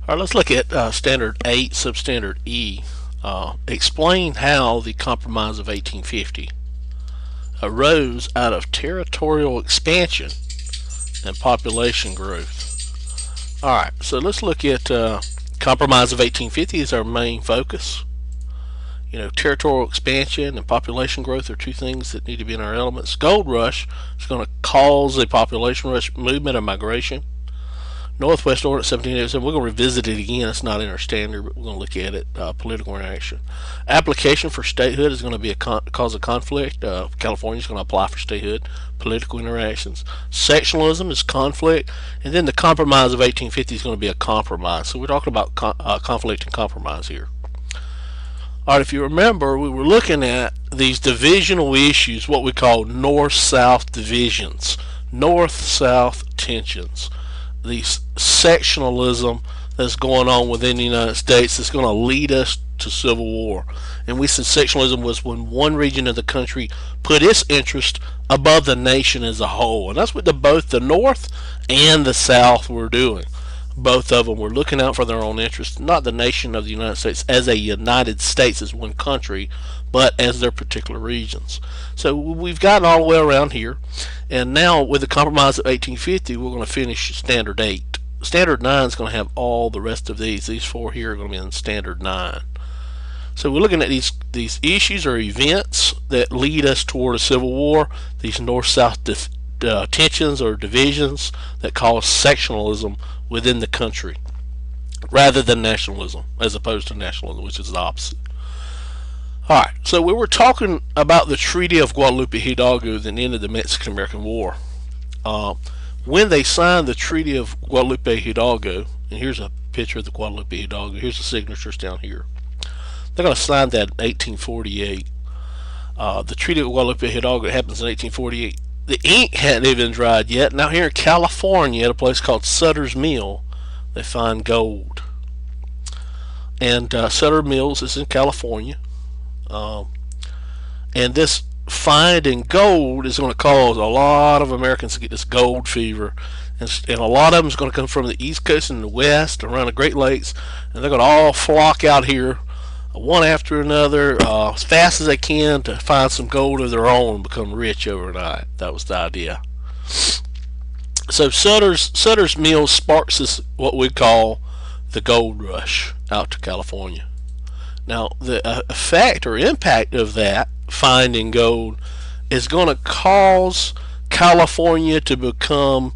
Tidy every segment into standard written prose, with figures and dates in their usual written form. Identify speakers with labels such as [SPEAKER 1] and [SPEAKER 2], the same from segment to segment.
[SPEAKER 1] All right, let's look at Standard 8, Substandard E. Explain how the Compromise of 1850 arose out of territorial expansion and population growth. All right, so let's look at Compromise of 1850 is our main focus. You know, territorial expansion and population growth are two things that need to be in our elements. Gold rush is going to cause a population rush, movement, of migration. Northwest Ordinance 1787, we're going to revisit it again. It's not in our standard, but we're going to look at it. Political interaction. Application for statehood is going to be a cause of conflict. California is going to apply for statehood. Political interactions. Sectionalism is conflict. And then the Compromise of 1850 is going to be a compromise. So we're talking about conflict and compromise here. All right, if you remember, we were looking at these divisional issues, what we call north-south divisions, north-south tensions. These sectionalism that's going on within the United States that's going to lead us to civil war. And we said sectionalism was when one region of the country put its interest above the nation as a whole. And that's what both the North and the South were doing. Both of them were looking out for their own interests, not the nation of the United States as a United States as one country, but as their particular regions. So we've gotten all the way around here, and now with the Compromise of 1850, we're going to finish Standard 8. Standard 9 is going to have all the rest of these. These four here are going to be in Standard 9. So we're looking at these issues or events that lead us toward a civil war, these north-south tensions or divisions that cause sectionalism within the country rather than nationalism, as opposed to nationalism, which is the opposite. Alright, so we were talking about the Treaty of Guadalupe Hidalgo that ended the Mexican-American War. When they signed the Treaty of Guadalupe Hidalgo, and here's a picture of the Guadalupe Hidalgo, here's the signatures down here. They're going to sign that in 1848. The Treaty of Guadalupe Hidalgo happens in 1848. The ink hadn't even dried yet. Now here in California, at a place called Sutter's Mill, they find gold. And Sutter Mills is in California. And this finding gold is going to cause a lot of Americans to get this gold fever. And a lot of them is going to come from the East Coast and the West, around the Great Lakes. And they're going to all flock out here one after another as fast as they can to find some gold of their own and become rich overnight. That was the idea. So Sutter's Mill sparks this, what we call the gold rush out to California. Now the effect or impact of that finding gold is going to cause California to become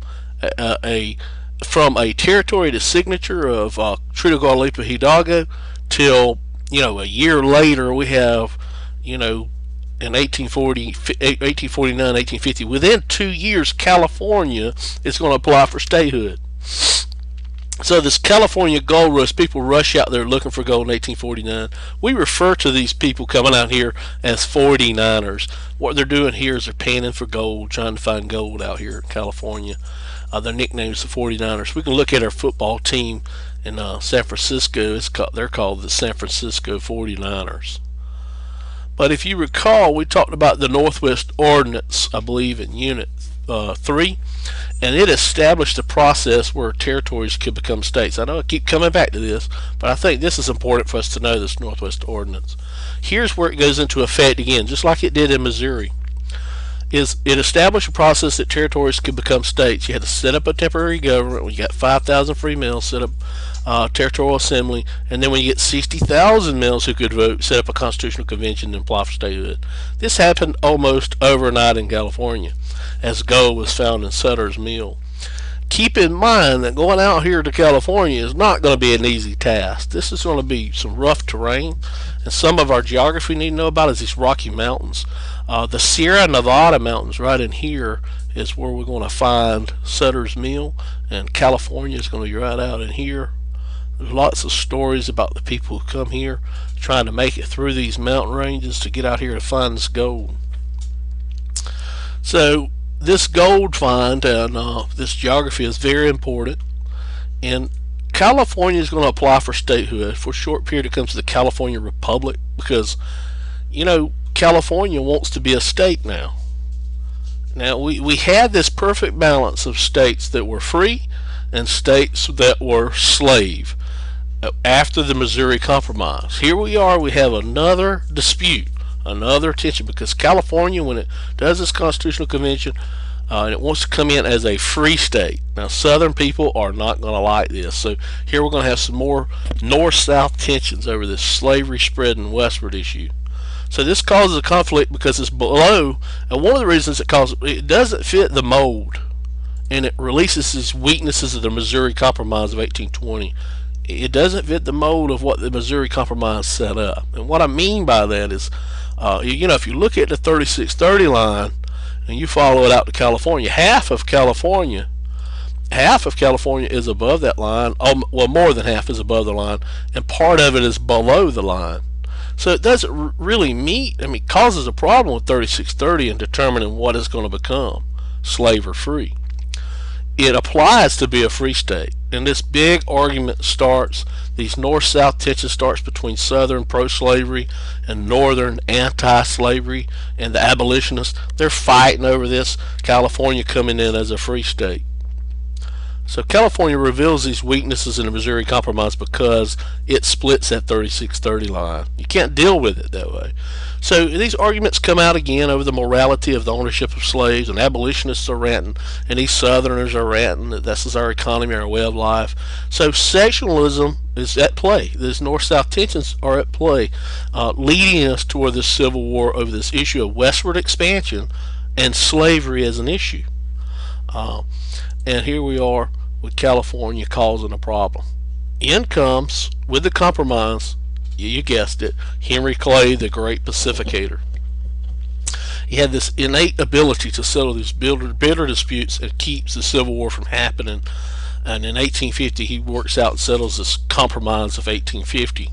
[SPEAKER 1] from a territory to signature of Treaty of Guadalupe Hidalgo till a year later we have, in 1849, 1850, within 2 years, California is going to apply for statehood. So this California gold rush, people rush out there looking for gold in 1849. We refer to these people coming out here as 49ers. What they're doing here is they're panning for gold, trying to find gold out here in California. Their nickname is the 49ers. We can look at our football team in San Francisco. They're called the San Francisco 49ers. But if you recall, we talked about the Northwest Ordinance, I believe, in Unit 3, and it established a process where territories could become states. I know I keep coming back to this, but I think this is important for us to know, this Northwest Ordinance. Here's where it goes into effect again, just like it did in Missouri. It established a process that territories could become states. You had to set up a temporary government. When you got 5,000 free males, set up territorial assembly, and then when you get 60,000 males who could vote, set up a constitutional convention and apply for statehood. This happened almost overnight in California, as gold was found in Sutter's Mill. Keep in mind that going out here to California is not going to be an easy task. This is going to be some rough terrain, and some of our geography we need to know about is these Rocky Mountains. The Sierra Nevada mountains right in here is where we're going to find Sutter's Mill, and California is going to be right out in here. There's lots of stories about the people who come here trying to make it through these mountain ranges to get out here to find this gold. So this gold find and this geography is very important, and California is going to apply for statehood. For a short period it comes to the California Republic because California wants to be a state now. Now we had this perfect balance of states that were free and states that were slave. after the Missouri Compromise. Here we are, we have another dispute, another tension, because California, when it does this constitutional convention, and it wants to come in as a free state. Now, Southern people are not going to like this. So here we're going to have some more north-south tensions over this slavery spreading westward issue. So this causes a conflict because it's below, and one of the reasons it doesn't fit the mold, and it releases these weaknesses of the Missouri Compromise of 1820. It doesn't fit the mold of what the Missouri Compromise set up. And what I mean by that is, if you look at the 3630 line, and you follow it out to California, half of California is above that line. Well, more than half is above the line, and part of it is below the line. So it doesn't really meet. It causes a problem with 3630 in determining what it's going to become, slave or free. It applies to be a free state, and this big argument starts. These north-south tension starts between Southern pro-slavery and Northern anti-slavery, and the abolitionists. They're fighting over this. California coming in as a free state. So California reveals these weaknesses in the Missouri Compromise because it splits that 3630 line. You can't deal with it that way. So these arguments come out again over the morality of the ownership of slaves, and abolitionists are ranting, and these Southerners are ranting that this is our economy, our way of life. So sectionalism is at play. These north-south tensions are at play, leading us toward this civil war over this issue of westward expansion and slavery as an issue. And here we are with California causing a problem. In comes, with the compromise, you guessed it, Henry Clay, the great pacificator. He had this innate ability to settle these bitter disputes and keeps the Civil War from happening. And in 1850, he works out and settles this Compromise of 1850.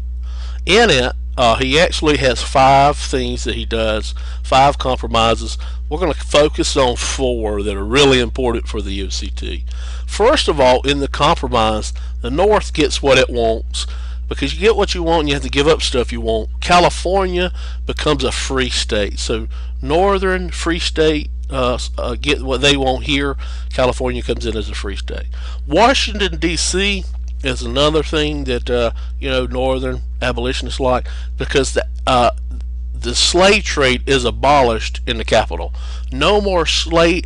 [SPEAKER 1] In it, he actually has 5 things that he does, 5 compromises. We're going to focus on 4 that are really important for the EOCT. First of all, in the compromise, the North gets what it wants, because you get what you want and you have to give up stuff you want. California becomes a free state. So Northern free state get what they want here. California comes in as a free state. Washington, D.C. is another thing that Northern abolitionists like, because the slave trade is abolished in the capital. No more slave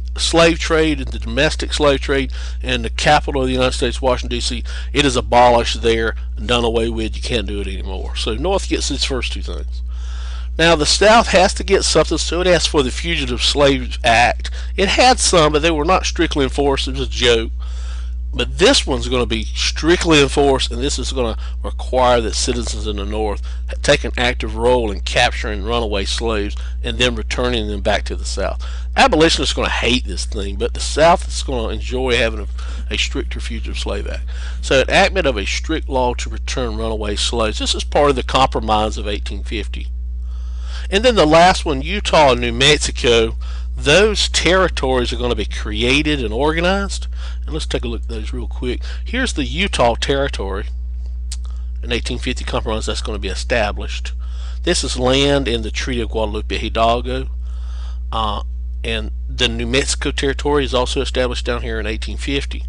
[SPEAKER 1] trade in the domestic slave trade in the capital of the United States, Washington, D.C. It is abolished there and done away with. You can't do it anymore. So North gets its first 2 things. Now the South has to get something, so it asked for the Fugitive Slave Act. It had some, but they were not strictly enforced. It was a joke. But this one's going to be strictly enforced, and this is going to require that citizens in the North take an active role in capturing runaway slaves and then returning them back to the South. Abolitionists are going to hate this thing, but the South is going to enjoy having a stricter Fugitive Slave Act. So enactment of a strict law to return runaway slaves. This is part of the Compromise of 1850. And then the last one, Utah and New Mexico. Those territories are going to be created and organized. And let's take a look at those real quick. Here's the Utah Territory. In 1850 Compromise, that's going to be established. This is land in the Treaty of Guadalupe, Hidalgo. And the New Mexico Territory is also established down here in 1850.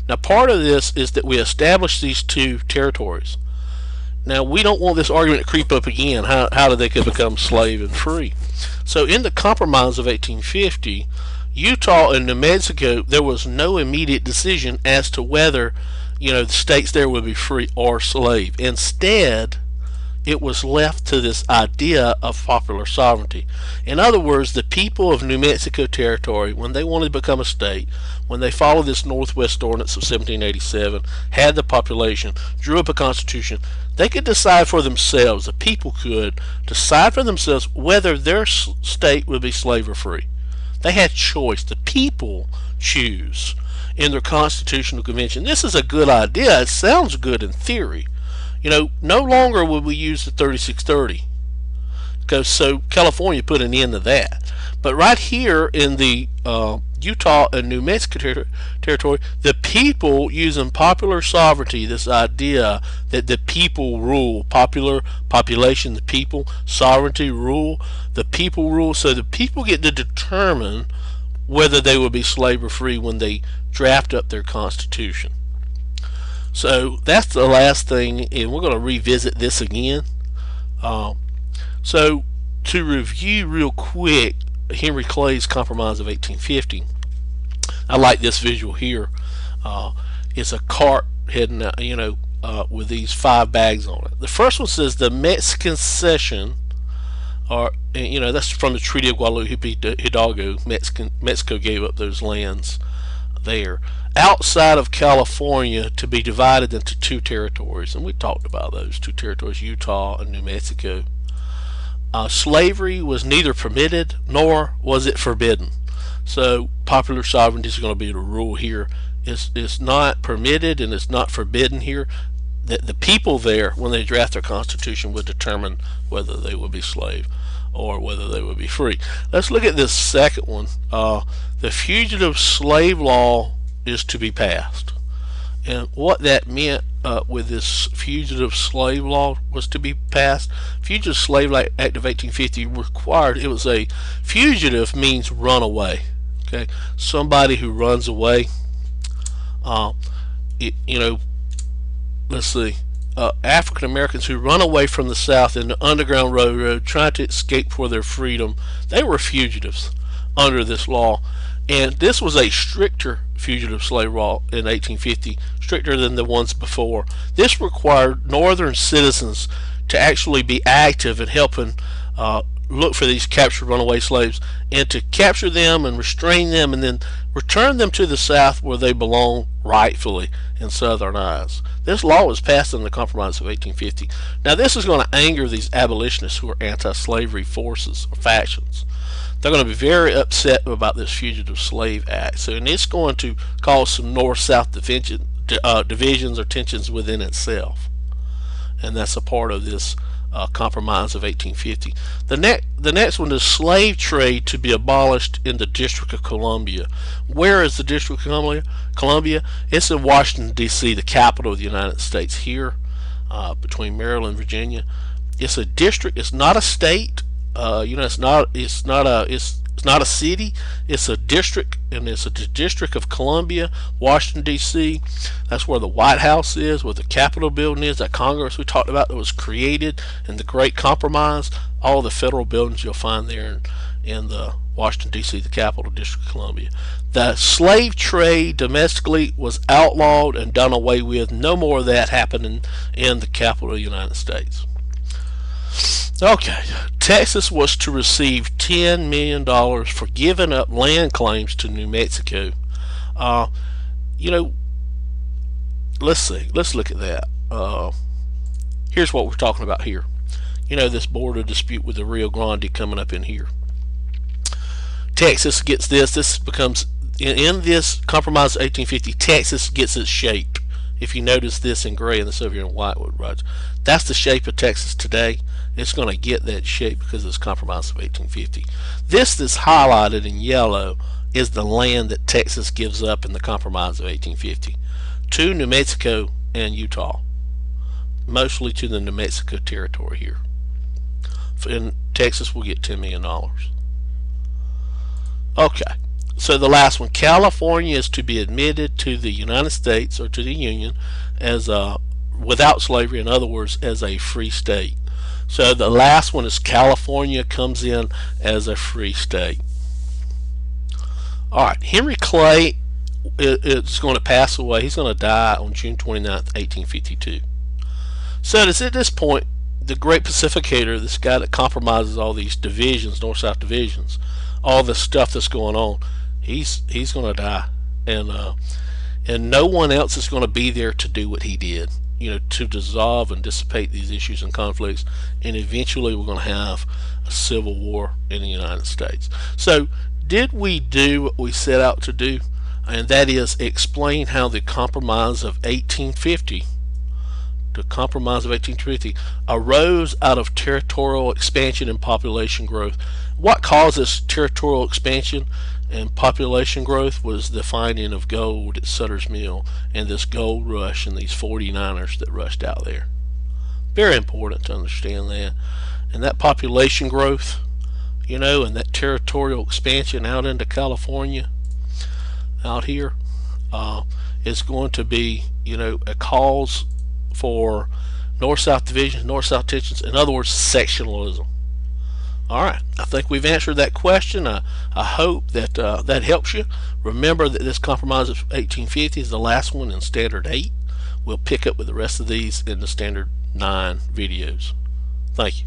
[SPEAKER 1] Now, part of this is that we established these 2 territories. Now, we don't want this argument to creep up again. How did they could become slave and free? So in the Compromise of 1850, Utah and New Mexico, there was no immediate decision as to whether the states there would be free or slave. Instead, it was left to this idea of popular sovereignty. In other words, the people of New Mexico Territory, when they wanted to become a state, when they followed this Northwest Ordinance of 1787, had the population, drew up a constitution, they could decide for themselves, the people could decide for themselves whether their state would be slave or free. They had choice. The people choose in their constitutional convention. This is a good idea. It sounds good in theory. No longer would we use the 3630, because so California put an end to that. But right here in the Utah and New Mexico territory, the people using popular sovereignty, this idea that the people rule, population, the people, sovereignty, rule, the people rule, so the people get to determine whether they will be slave or free when they draft up their constitution. So that's the last thing, and we're going to revisit this again. Uh, so to review real quick, Henry Clay's Compromise of 1850. I like this visual here. It's a cart heading out, with these 5 bags on it. The first one says the Mexican cession, or that's from the Treaty of Guadalupe, Hidalgo. Mexico gave up those lands there outside of California to be divided into 2 territories, and we talked about those 2 territories, Utah and New Mexico. Slavery was neither permitted nor was it forbidden. So popular sovereignty is going to be the rule here. It's not permitted and it's not forbidden here. The people there, when they draft their constitution, would determine whether they would be slave or whether they would be free. Let's look at this second one. The Fugitive Slave Law is to be passed. And what that meant with this Fugitive Slave Law was to be passed. Fugitive Slave Act of 1850 required, it was a fugitive means runaway. Okay, somebody who runs away. Let's see. African Americans who run away from the South in the Underground Railroad trying to escape for their freedom, they were fugitives under this law. And this was a stricter fugitive slave law in 1850, stricter than the ones before. This required Northern citizens to actually be active in helping look for these captured runaway slaves and to capture them and restrain them and then return them to the South where they belong rightfully in Southern eyes. This law was passed in the Compromise of 1850. Now this is going to anger these abolitionists who are anti-slavery forces or factions. They're going to be very upset about this Fugitive Slave Act. And it's going to cause some north-south divisions or tensions within itself. And that's a part of this Compromise of 1850. The next one is slave trade to be abolished in the District of Columbia. Where is the District of Columbia? It's in Washington, D.C., the capital of the United States here, between Maryland and Virginia. It's a district. It's not a state. It's not a city. It's a district, and it's the District of Columbia, Washington, D.C. That's where the White House is, where the Capitol building is, that Congress we talked about that was created in the Great Compromise. All the federal buildings you'll find there in the Washington, D.C., the Capital District of Columbia. The slave trade domestically was outlawed and done away with. No more of that happening in the capital of the United States. Okay, Texas was to receive $10 million for giving up land claims to New Mexico. Let's see. Let's look at that. Here's what we're talking about here. This border dispute with the Rio Grande coming up in here. Texas gets this. This becomes, in this Compromise of 1850, Texas gets its shape. If you notice this in gray and this over here in white, that's the shape of Texas today. It's going to get that shape because of this Compromise of 1850. This that's highlighted in yellow is the land that Texas gives up in the Compromise of 1850 to New Mexico and Utah, mostly to the New Mexico territory here. In Texas will get $10 million. Okay, so the last one, California is to be admitted to the United States or to the Union as without slavery, in other words, as a free state. So the last one is California comes in as a free state. Alright, Henry Clay is going to pass away. He's going to die on June 29th, 1852. So it's at this point, the great pacificator, this guy that compromises all these divisions, north-south divisions, all the stuff that's going on, he's going to die. And no one else is going to be there to do what he did. To dissolve and dissipate these issues and conflicts, and eventually we're going to have a civil war in the United States. So did we do what we set out to do? And that is explain how the Compromise of 1850 arose out of territorial expansion and population growth. What causes territorial expansion and population growth was the finding of gold at Sutter's Mill and this gold rush and these 49ers that rushed out there. Very important to understand that. And that population growth, and that territorial expansion out into California, out here, is going to be, a cause for north-south divisions, north-south tensions. In other words, sectionalism. All right, I think we've answered that question. I hope that that helps you. Remember that this Compromise of 1850 is the last one in Standard 8. We'll pick up with the rest of these in the Standard 9 videos. Thank you.